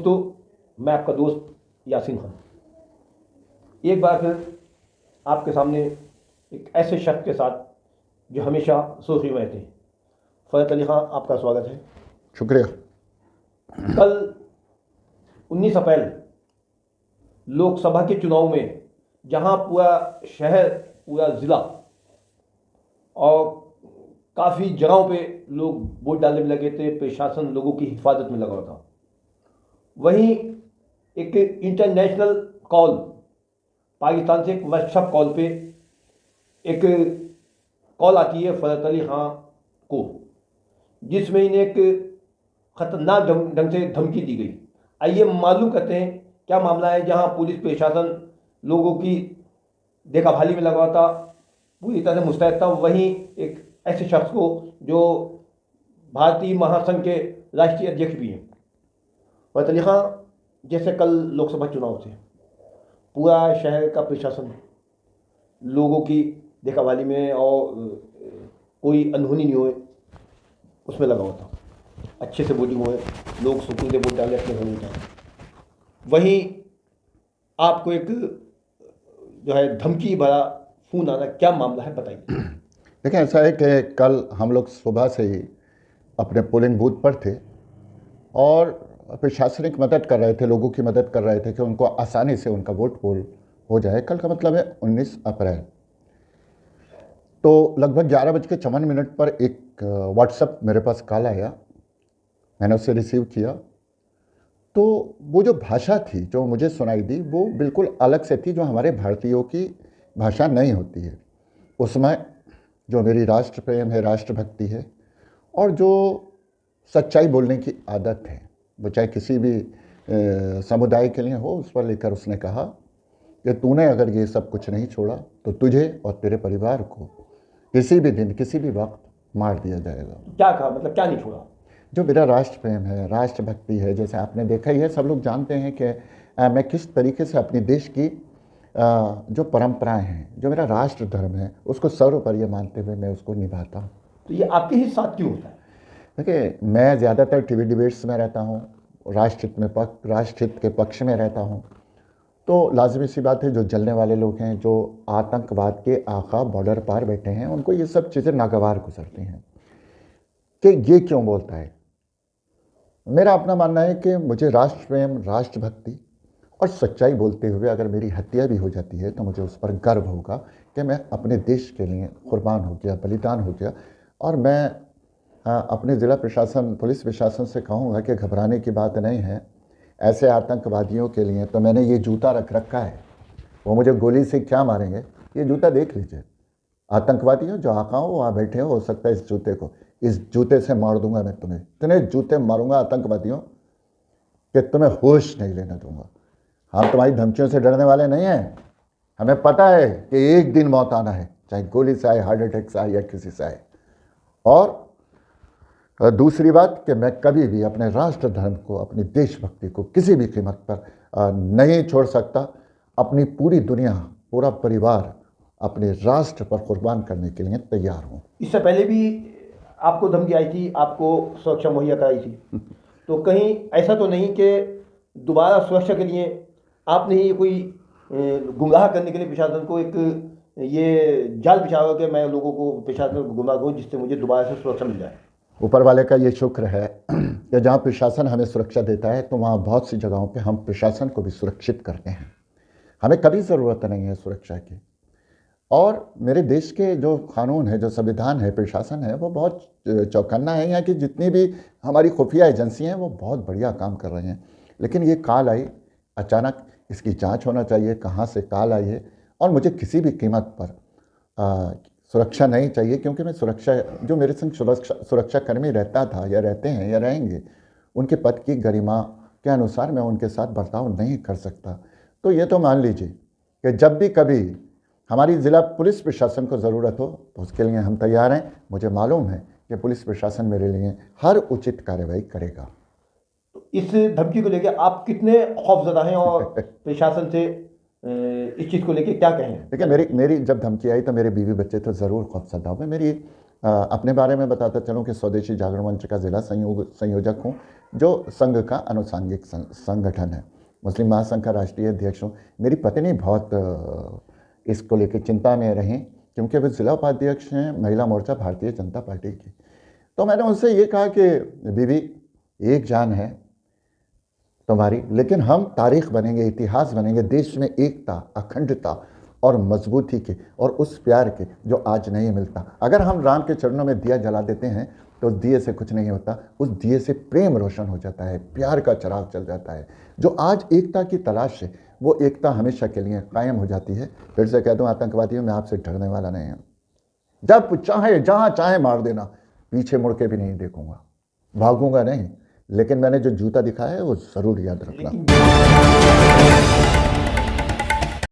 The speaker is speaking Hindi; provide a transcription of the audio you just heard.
दोस्तों, मैं आपका दोस्त यासीन खान एक बार फिर आपके सामने एक ऐसे शख्स के साथ जो हमेशा सुर्खी में थे। फ़ज़ल अली खान, आपका स्वागत है। शुक्रिया। कल 19 अप्रैल लोकसभा के चुनाव में जहां पूरा शहर, पूरा ज़िला और काफ़ी जगहों पे लोग वोट डालने में लगे थे, प्रशासन लोगों की हिफाजत में लगा हुआ था, वहीं एक इंटरनेशनल कॉल, पाकिस्तान से एक व्हाट्सएप कॉल पे एक कॉल आती है फ़ज़ल अली खां को, जिसमें इन्हें एक ख़तरनाक ढंग से धमकी दी गई। आइए मालूम करते हैं क्या मामला है, जहां पुलिस प्रशासन लोगों की देखभाली में लगा था, पूरी तरह से मुस्तैद था। वहीं एक ऐसे शख्स को जो भारतीय महासंघ के राष्ट्रीय अध्यक्ष भी हैं। फ़ज़ल अली खां, जैसे कल लोकसभा चुनाव थे, पूरा शहर का प्रशासन लोगों की देखभाली में और कोई अनहोनी नहीं होए उसमें लगा हुआ था, अच्छे से वोटिंग होए, लोग सुकून से वोट डाले, अपने घर में जाए। वहीं आपको एक जो है धमकी भरा फ़ोन आना, क्या मामला है बताइए। देखिए, ऐसा है कि कल हम लोग सुबह से ही अपने पोलिंग बूथ पर थे और प्रशासनिक मदद कर रहे थे, लोगों की मदद कर रहे थे कि उनको आसानी से उनका वोट पोल हो जाए। कल का मतलब है 19 अप्रैल। तो लगभग 11:54 पर एक व्हाट्सएप मेरे पास कॉल आया, मैंने उसे रिसीव किया। तो वो जो भाषा थी जो मुझे सुनाई दी वो बिल्कुल अलग से थी, जो हमारे भारतीयों की भाषा नहीं होती है। उसमें जो मेरी राष्ट्र प्रेम है, राष्ट्रभक्ति है और जो सच्चाई बोलने की आदत है, वो चाहे किसी भी समुदाय के लिए हो, उस पर लेकर उसने कहा कि तूने अगर ये सब कुछ नहीं छोड़ा तो तुझे और तेरे परिवार को किसी भी दिन, किसी भी वक्त मार दिया जाएगा। क्या कहा, मतलब क्या नहीं छोड़ा? जो मेरा राष्ट्र प्रेम है, राष्ट्रभक्ति है, जैसे आपने देखा ही है, सब लोग जानते हैं कि मैं किस तरीके से अपने देश की जो परंपराएं हैं, जो मेरा राष्ट्र धर्म है, उसको सर्वोपरि मानते हुए मैं उसको निभाता हूँ। तो ये आपके ही साथ क्यों होता है? देखिए, मैं ज़्यादातर टीवी डिबेट्स में रहता हूँ, राष्ट्रहित के पक्ष में रहता हूँ। तो लाजमी सी बात है, जो जलने वाले लोग हैं, जो आतंकवाद के आका बॉर्डर पार बैठे हैं, उनको ये सब चीज़ें नागवार गुजरती हैं कि ये क्यों बोलता है। मेरा अपना मानना है कि मुझे राष्ट्र प्रेम, राष्ट्रभक्ति और सच्चाई बोलते हुए अगर मेरी हत्या भी हो जाती है तो मुझे उस पर गर्व होगा कि मैं अपने देश के लिए कुर्बान हो गया, बलिदान हो गया। और मैं अपने ज़िला प्रशासन, पुलिस प्रशासन से कहूँगा कि घबराने की बात नहीं है। ऐसे आतंकवादियों के लिए तो मैंने ये जूता रख रखा है, वो मुझे गोली से क्या मारेंगे, ये जूता देख लीजिए। आतंकवादियों जो आकाओं वहाँ बैठे हो सकता है इस जूते से मार दूंगा मैं तुम्हें, इतने जूते मारूंगा आतंकवादियों कि तुम्हें होश नहीं लेने दूंगा। हम तुम्हारी धमकियों से डरने वाले नहीं हैं। हमें पता है कि एक दिन मौत आना है, चाहे गोली से आए, हार्ट अटैक से आए या किसी से आए। और दूसरी बात कि मैं कभी भी अपने राष्ट्र धर्म को, अपनी देशभक्ति को किसी भी कीमत पर नहीं छोड़ सकता। अपनी पूरी दुनिया, पूरा परिवार अपने राष्ट्र पर कुर्बान करने के लिए तैयार हूँ। इससे पहले भी आपको धमकी आई थी, आपको सुरक्षा मुहैया कराई थी, तो कहीं ऐसा तो नहीं कि दोबारा सुरक्षा के लिए आपने ही कोई गुमराह करने के लिए प्रशासन को एक ये जाल बिछा हुआ कि मैं लोगों को प्रशासन को गुमराह करूँ जिससे मुझे दोबारा से सुरक्षा मिल जाए? ऊपर वाले का ये शुक्र है कि जहाँ प्रशासन हमें सुरक्षा देता है तो वहाँ बहुत सी जगहों पे हम प्रशासन को भी सुरक्षित करते हैं। हमें कभी ज़रूरत नहीं है सुरक्षा की। और मेरे देश के जो कानून है, जो संविधान है, प्रशासन है, वो बहुत चौकन्ना है। यहाँ की जितनी भी हमारी खुफिया एजेंसियाँ हैं वो बहुत बढ़िया काम कर रही हैं। लेकिन ये कॉल आई अचानक, इसकी जांच होना चाहिए कहाँ से कॉल आई है। और मुझे किसी भी कीमत पर सुरक्षा नहीं चाहिए, क्योंकि मैं सुरक्षा, जो मेरे संग सुरक्षा कर्मी रहता था या रहते हैं या रहेंगे, उनके पद की गरिमा के अनुसार मैं उनके साथ बर्ताव नहीं कर सकता। तो ये तो मान लीजिए कि जब भी कभी हमारी ज़िला पुलिस प्रशासन को ज़रूरत हो तो उसके लिए हम तैयार हैं। मुझे मालूम है कि पुलिस प्रशासन मेरे लिए हर उचित कार्रवाई करेगा। तो इस धमकी को लेकर आप कितने खौफजदा हैं और प्रशासन से इस चीज़ को लेकर क्या कहें? देखिए, मेरी जब धमकी आई तो मेरे बीवी बच्चे तो ज़रूर खौफजदा हुए। मेरी अपने बारे में बताता चलूं कि स्वदेशी जागरण मंच का जिला संयोजक हूं, जो संघ का अनुसांगिक संगठन है। मुस्लिम महासंघ का राष्ट्रीय अध्यक्ष हूं। मेरी पत्नी बहुत इसको लेकर चिंता में रहीं, क्योंकि वे जिला उपाध्यक्ष हैं महिला मोर्चा भारतीय जनता पार्टी की। तो मैंने उनसे ये कहा कि बीवी, एक जान है तुम्हारी, लेकिन हम तारीख बनेंगे, इतिहास बनेंगे, देश में एकता, अखंडता और मजबूती के और उस प्यार के जो आज नहीं मिलता। अगर हम राम के चरणों में दिया जला देते हैं तो उस दिए से कुछ नहीं होता, उस दिए से प्रेम रोशन हो जाता है, प्यार का चिराग चल जाता है। जो आज एकता की तलाश है, वो एकता हमेशा के लिए कायम हो जाती है। फिर से कह दूं आतंकवादियों, मैं आपसे डरने वाला नहीं हूं। जब चाहे जहां चाहे मार देना, पीछे मुड़ के भी नहीं देखूंगा, भागूंगा नहीं, लेकिन मैंने जो जूता दिखाया है वो जरूर याद रखना।